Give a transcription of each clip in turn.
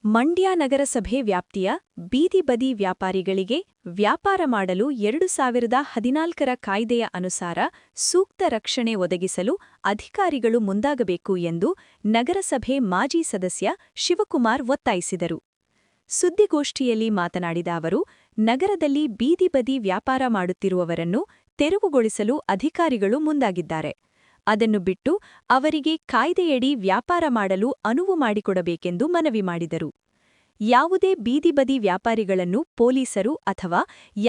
ಮಂಡ್ಯ ನಗರಸಭೆ ವ್ಯಾಪ್ತಿಯ ಬೀದಿ ಬದಿ ವ್ಯಾಪಾರಿಗಳಿಗೆ ವ್ಯಾಪಾರ ಮಾಡಲು 2014ರ ಕಾಯ್ದೆಯ ಅನುಸಾರ ಸೂಕ್ತ ರಕ್ಷಣೆ ಒದಗಿಸಲು ಅಧಿಕಾರಿಗಳು ಮುಂದಾಗಬೇಕು ಎಂದು ನಗರಸಭೆ ಮಾಜಿ ಸದಸ್ಯ ಶಿವಕುಮಾರ್ ಒತ್ತಾಯಿಸಿದರು. ಸುದ್ದಿಗೋಷ್ಠಿಯಲ್ಲಿ ಮಾತನಾಡಿದ ಅವರು, ನಗರದಲ್ಲಿ ಬೀದಿ ಬದಿ ವ್ಯಾಪಾರ ಮಾಡುತ್ತಿರುವವರನ್ನು ತೆರವುಗೊಳಿಸಲು ಅಧಿಕಾರಿಗಳು ಮುಂದಾಗಿದ್ದಾರೆ. ಅದನ್ನು ಬಿಟ್ಟು ಅವರಿಗೆ ಕಾಯ್ದೆಯಡಿ ವ್ಯಾಪಾರ ಮಾಡಲು ಅನುವು ಮಾಡಿಕೊಡಬೇಕೆಂದು ಮನವಿ ಮಾಡಿದರು. ಯಾವುದೇ ಬೀದಿ ಬದಿ ವ್ಯಾಪಾರಿಗಳನ್ನು ಪೊಲೀಸರು ಅಥವಾ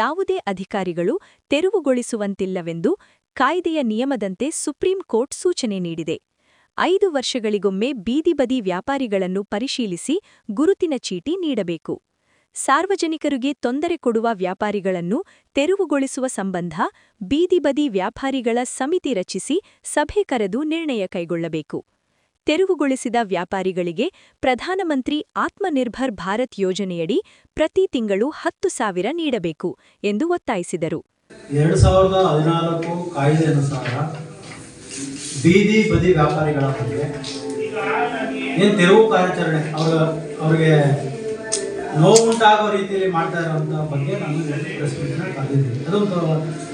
ಯಾವುದೇ ಅಧಿಕಾರಿಗಳು ತೆರವುಗೊಳಿಸುವಂತಿಲ್ಲವೆಂದು ಕಾಯ್ದೆಯ ನಿಯಮದಂತೆ ಸುಪ್ರೀಂ ಕೋರ್ಟ್ ಸೂಚನೆ ನೀಡಿದೆ. 5 ವರ್ಷಗಳಿಗೊಮ್ಮೆ ಬೀದಿ ಬದಿ ವ್ಯಾಪಾರಿಗಳನ್ನು ಪರಿಶೀಲಿಸಿ ಗುರುತಿನ ಚೀಟಿ ನೀಡಬೇಕು. ಸಾರ್ವಜನಿಕರಿಗೆ ತೊಂದರೆ ಕೊಡುವ ವ್ಯಾಪಾರಿಗಳನ್ನು ತೆರವುಗೊಳಿಸುವ ಸಂಬಂಧ ಬೀದಿ ಬದಿ ವ್ಯಾಪಾರಿಗಳ ಸಮಿತಿ ರಚಿಸಿ ಸಭೆ ಕರೆದು ನಿರ್ಣಯ ಕೈಗೊಳ್ಳಬೇಕು. ತೆರವುಗೊಳಿಸಿದ ವ್ಯಾಪಾರಿಗಳಿಗೆ ಪ್ರಧಾನಮಂತ್ರಿ ಆತ್ಮನಿರ್ಭರ್ ಭಾರತ್ ಯೋಜನೆಯಡಿ ಪ್ರತಿ ತಿಂಗಳು 10,000 ನೀಡಬೇಕು ಎಂದು ಒತ್ತಾಯಿಸಿದರು. 2014 ಕಾಯ್ದೆ ಅನುಸಾರ ಬೀದಿ ಬದಿ ವ್ಯಾಪಾರಿಗಳ ಬಗ್ಗೆ ಏನು ತೆರವು ಕಾರ್ಯಾಚರಣೆ ಅವರಿಗೆ ನೋವುಂಟಾಗೋ ರೀತಿಯಲ್ಲಿ ಮಾಡ್ತಾ ಇರೋಂಥ ಬಗ್ಗೆ ನಾನು ಪ್ರೆಸ್ ಮೀಟ್ನ ಕರೆದಿದ್ದೀನಿ. ಅದೊಂದು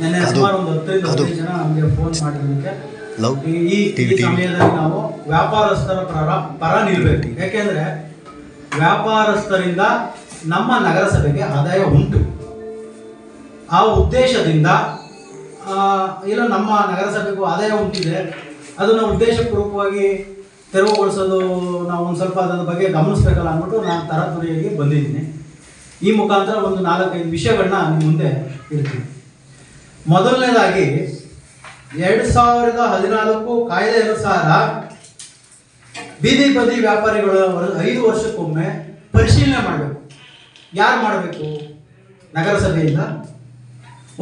ನೆನ್ನೆ ಸುಮಾರು ಒಂದು 10-15 ಜನ ನಮಗೆ ಫೋನ್ ಮಾಡಿದ್ದಕ್ಕೆ ಈ ಸಮಯದಲ್ಲಿ ನಾವು ವ್ಯಾಪಾರಸ್ಥರ ಪರ ನಿಲ್ಲಬೇಕು. ಯಾಕೆಂದರೆ ವ್ಯಾಪಾರಸ್ಥರಿಂದ ನಮ್ಮ ನಗರಸಭೆಗೆ ಆದಾಯ ಉಂಟು. ಆ ಉದ್ದೇಶದಿಂದ ಇಲ್ಲ ನಮ್ಮ ನಗರಸಭೆಗೂ ಆದಾಯ ಉಂಟಿದೆ, ಅದನ್ನು ಉದ್ದೇಶಪೂರ್ವಕವಾಗಿ ತೆರವುಗೊಳಿಸೋದು ನಾವು ಒಂದು ಸ್ವಲ್ಪ ಅದರ ಬಗ್ಗೆ ಗಮನಿಸಬೇಕಲ್ಲ ಅಂದ್ಬಿಟ್ಟು ನಾನು ತರಾತುರಿಯಾಗಿ ಬಂದಿದ್ದೀನಿ. ಈ ಮುಖಾಂತರ ಒಂದು 4-5 ವಿಷಯಗಳನ್ನ ನಿಮ್ಮ ಮುಂದೆ ಇಡ್ತೀನಿ. ಮೊದಲನೇದಾಗಿ 2014 ಕಾಯ್ದೆ ಅನುಸಾರ ಬೀದಿ ಬದಿ ವ್ಯಾಪಾರಿಗಳು 5 ವರ್ಷಕ್ಕೊಮ್ಮೆ ಪರಿಶೀಲನೆ ಮಾಡಬೇಕು. ಯಾರು ಮಾಡಬೇಕು? ನಗರಸಭೆಯಿಂದ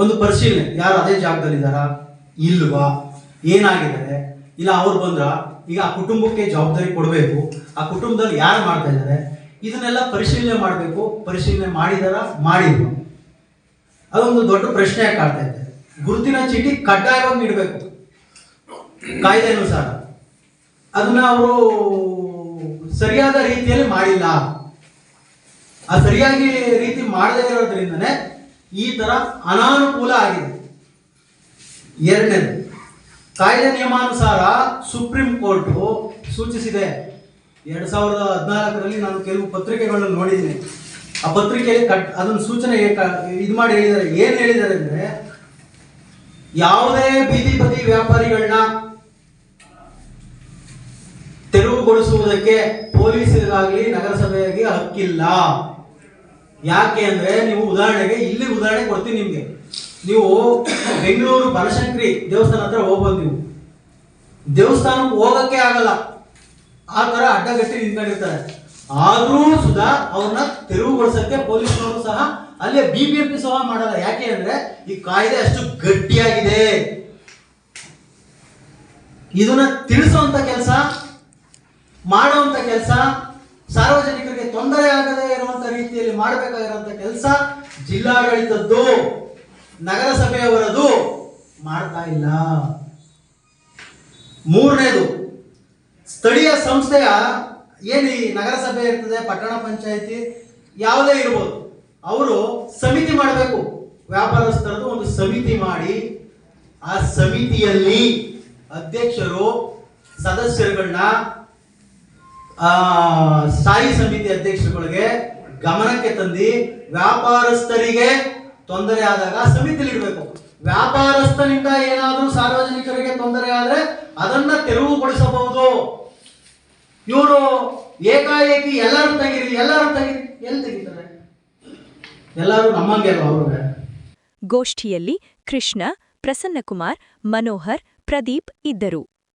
ಒಂದು ಪರಿಶೀಲನೆ, ಯಾರು ಅದೇ ಜಾಗದಲ್ಲಿದ್ದಾರಾ ಇಲ್ವಾ, ಏನಾಗಿದ್ದಾರೆ, ಇಲ್ಲ ಅವ್ರು ಬಂದ್ರ ಈಗ ಆ ಕುಟುಂಬಕ್ಕೆ ಜವಾಬ್ದಾರಿ ಕೊಡಬೇಕು, ಆ ಕುಟುಂಬದಲ್ಲಿ ಯಾರು ಮಾಡ್ತಾ ಇದ್ದಾರೆ, ಇದನ್ನೆಲ್ಲ ಪರಿಶೀಲನೆ ಮಾಡಬೇಕು. ಪರಿಶೀಲನೆ ಮಾಡಿದಾರ ಮಾಡಿಲ್ವ, ಅದೊಂದು ದೊಡ್ಡ ಪ್ರಶ್ನೆ ಕಾಡ್ತಾ ಇದೆ. ಗುರುತಿನ ಚೀಟಿ ಕಡ್ಡಾಯವಾಗಿ ನೀಡಬೇಕು ಕಾಯ್ದೆ ಅನುಸಾರ. ಅದನ್ನ ಅವರು ಸರಿಯಾದ ರೀತಿಯಲ್ಲಿ ಮಾಡಿಲ್ಲ. ಆ ಸರಿಯಾಗಿ ರೀತಿ ಮಾಡದೇ ಇರೋದ್ರಿಂದನೇ ಈ ತರ ಅನಾನುಕೂಲ ಆಗಿದೆ. ಎರಡನೇದು, ಕಾಯ್ದೆ ನಿಯಮಾನುಸಾರ ಸುಪ್ರೀಂ ಕೋರ್ಟ್ ಸೂಚಿಸಿದೆ. 2014ರಲ್ಲಿ ನಾನು ಕೆಲವು ಪತ್ರಿಕೆಗಳನ್ನು ನೋಡಿದ್ದೀನಿ. ಆ ಪತ್ರಿಕೆಯಲ್ಲಿ ಅದನ್ನು ಸೂಚನೆ ಇದು ಮಾಡಿ ಹೇಳಿದ್ದಾರೆ. ಏನು ಹೇಳಿದ್ದಾರೆ ಅಂದರೆ, ಯಾವುದೇ ಬೀದಿ ಬದಿ ವ್ಯಾಪಾರಿಗಳನ್ನ ತೆರವುಗೊಳಿಸುವುದಕ್ಕೆ ಪೊಲೀಸರಿಗಾಗಲಿ ನಗರಸಭೆಗೆ ಹಕ್ಕಿಲ್ಲ. ಯಾಕೆ ಅಂದರೆ, ನೀವು ಉದಾಹರಣೆಗೆ ಇಲ್ಲಿ ಉದಾಹರಣೆ ಕೊಡ್ತೀನಿ ನಿಮಗೆ. ನೀವು ಬೆಂಗಳೂರು ಬನಶಂಕರಿ ದೇವಸ್ಥಾನ ಹತ್ರ ಹೋಗ್ಬೋದು. ನೀವು ದೇವಸ್ಥಾನಕ್ಕೆ ಹೋಗಕ್ಕೆ ಆಗಲ್ಲ, ಆ ಥರ ಅಡ್ಡಗಟ್ಟಿ ನಿಂತ್ಕೊಂಡಿರ್ತಾರೆ. ಆದರೂ ಸುಧಾ ಅವ್ರನ್ನ ತೆರವುಗೊಳಿಸಕ್ಕೆ ಪೊಲೀಸ್ನವರು ಸಹ ಅಲ್ಲೇ BBMP ಸಹ ಮಾಡಲ್ಲ. ಯಾಕೆ ಅಂದರೆ ಈ ಕಾಯ್ದೆ ಅಷ್ಟು ಗಟ್ಟಿಯಾಗಿದೆ. ಇದನ್ನ ತಿಳಿಸುವಂತ ಕೆಲಸ, ಮಾಡುವಂತ ಕೆಲಸ, ಸಾರ್ವಜನಿಕರಿಗೆ ತೊಂದರೆ ಆಗದೇ ಇರುವಂತ ರೀತಿಯಲ್ಲಿ ಮಾಡಬೇಕಾಗಿರುವಂತ ಕೆಲಸ ಜಿಲ್ಲಾಡಳಿತದ್ದು, ನಗರಸಭೆಯವರದು ಮಾಡ್ತಾ ಇಲ್ಲ. ಮೂರನೇದು, ಸ್ಥಳೀಯ ಸಂಸ್ಥೆಯ ಏನು ಈ ನಗರಸಭೆ ಇರ್ತದೆ, ಪಟ್ಟಣ ಪಂಚಾಯಿತಿ ಯಾವುದೇ ಇರ್ಬೋದು, ಅವರು ಸಮಿತಿ ಮಾಡಬೇಕು. ವ್ಯಾಪಾರಸ್ಥರದ್ದು ಒಂದು ಸಮಿತಿ ಮಾಡಿ ಆ ಸಮಿತಿಯಲ್ಲಿ ಅಧ್ಯಕ್ಷರು ಸದಸ್ಯರುಗಳನ್ನ ಸ್ಥಾಯಿ ಸಮಿತಿ ಅಧ್ಯಕ್ಷರುಗಳಿಗೆ ಗಮನಕ್ಕೆ ತಂದು ವ್ಯಾಪಾರಸ್ಥರಿಗೆ ತೊಂದರೆ ಆದಾಗ ಸಮಿತಿಯಲ್ಲಿ ಇಡಬೇಕು. ವ್ಯಾಪಾರಸ್ಥನಿಂದ ಏನಾದರೂ ಸಾರ್ವಜನಿಕರಿಗೆ ತೊಂದರೆ ಆದರೆ ಅದನ್ನ ತೆರವುಗೊಳಿಸಬಹುದು. ಇವರು ಏಕಾಏಕಿ ಎಲ್ಲರೂ ತೆಗೀರಿ ಎಲ್ಲಿ ತೆಗಿತಾರೆ? ಎಲ್ಲರೂ ನಮ್ಮಂಗೆ ಅಲ್ವಾ ಅವ್ರಿಗೆ. ಗೋಷ್ಠಿಯಲ್ಲಿ ಕೃಷ್ಣ, ಪ್ರಸನ್ನಕುಮಾರ್, ಮನೋಹರ್, ಪ್ರದೀಪ್ ಇದ್ದರು.